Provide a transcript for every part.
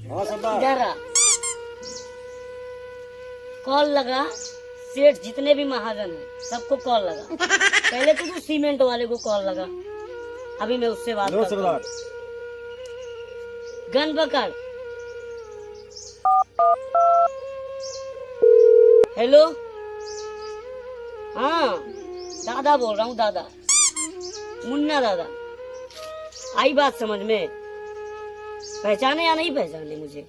हाँ सरदार। इधर आ। कॉल लगा, सेठ जितने भी महाजन हैं सबको कॉल लगा। पहले तो तू सीमेंट वाले को कॉल लगा, अभी मैं उससे बात करता हूँ। सरदार। गन पकड़। हेलो, हाँ दादा बोल रहा हूँ, दादा मुन्ना दादा। आई बात समझ में? पहचाने या नहीं पहचाने मुझे?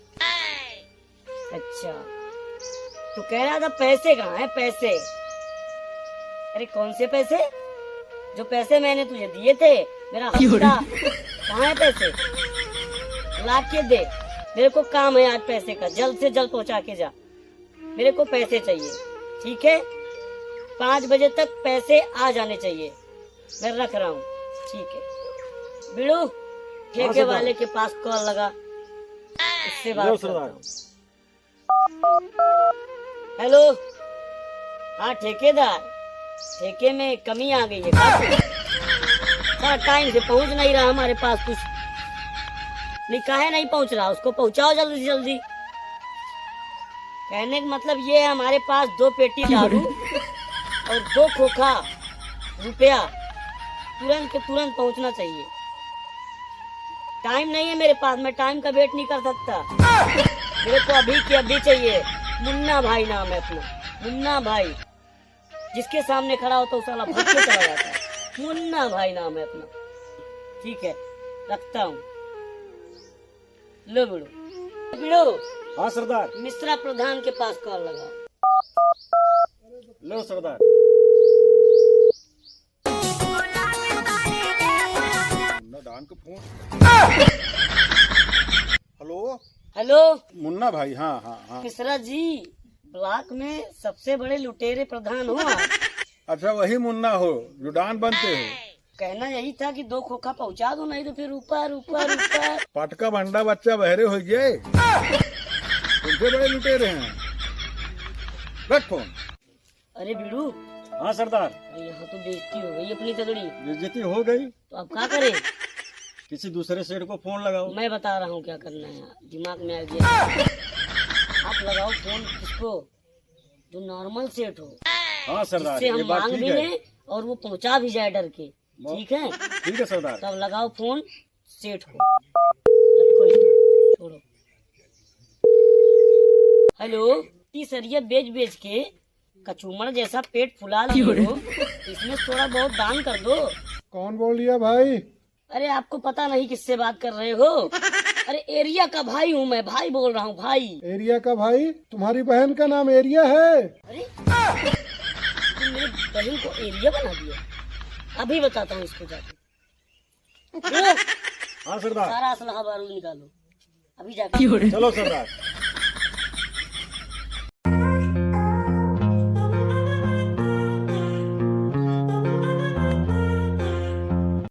अच्छा, तो कह रहा था पैसे कहाँ है पैसे? अरे कौन से पैसे? जो पैसे मैंने तुझे दिए थे, मेरा हफ्ता, कहाँ है पैसे? ला के दे, मेरे को काम है आज पैसे का, जल्द से जल्द पहुंचा के जा, मेरे को पैसे चाहिए, ठीक है? 5 बजे तक पैसे आ जाने चाहिए, मैं रख रहा हूँ, ठीक है? बिड़ू, ठेके वाले के पास कॉल लगा, उससे बात करता हूँ। हेलो, हाँ ठेकेदार, ठेके में कमी आ गई है काफी। टाइम से पहुंच नहीं रहा हमारे पास कुछ। नहीं, काहे नहीं पहुंच रहा? उसको पहुंचाओ जल्दी से जल्दी। कहने का मतलब ये है, हमारे पास 2 पेटी दारू और 2 खोखा रुपया तुरंत के तुरंत पहुंचना चाहिए। टाइम नहीं है मेरे पास, मैं टाइम का वेट नहीं कर सकता, मेरे को अभी के अभी चाहिए। मुन्ना भाई नाम है अपना, मुन्ना भाई। जिसके सामने खड़ा होता है साला भूख के चला जाता है। मुन्ना भाई नाम है अपना, ठीक है? रखता हूँ। लो बिड़ू। बिड़ू, हाँ सरदार। मिश्रा प्रधान के पास कॉल लगाओ। लो सरदार। डान को फोन। हेलो हेलो मुन्ना भाई। हाँ हाँ हाँ। मिश्रा जी, ब्लॉक में सबसे बड़े लुटेरे प्रधान हो आप। अच्छा, वही मुन्ना हो जो डान बनते हो? कहना यही था कि 2 खोखा पहुंचा दो, नहीं तो फिर ऊपर ऊपर ऊपर। पटका भंडा बच्चा बहरे हो गए, उनसे बड़े लुटेरे हैं। रख फोन। अरे बिड़ू। हाँ सरदार। अरे यहाँ तो बेइज्जती हो गई अपनी तगड़ी। बेइज्जती हो गई तो अब क्या करें? किसी दूसरे सेठ को फोन लगाओ। मैं बता रहा हूँ क्या करना है, दिमाग में आ गया। आप लगाओ फोन किसको? जो नॉर्मल सेठ हो, हाँ सरदार, जिससे ये हम बात मांग ठीक भी है। लें और वो पहुंचा भी जाए डर के, ठीक है? ठीक है सरदार। तब लगाओ फोन सेठ को। रखो इसको, छोड़ो। हेलो, सरिया बेच बेच के कचूमर जैसा पेट फुला लिए हो, इसमें थोड़ा बहुत दान कर दो। कौन बोल दिया भाई? अरे आपको पता नहीं किससे बात कर रहे हो? अरे एरिया का भाई हूँ मैं, भाई बोल रहा हूँ, भाई। एरिया का भाई? तुम्हारी बहन का नाम एरिया है? अरे तुम मेरी बहन को एरिया बना दिया? अभी बताता हूँ इसको जाके। हाँ सरदार। सारा असलहा बारूद निकालो, अभी जाके। चलो सरदार।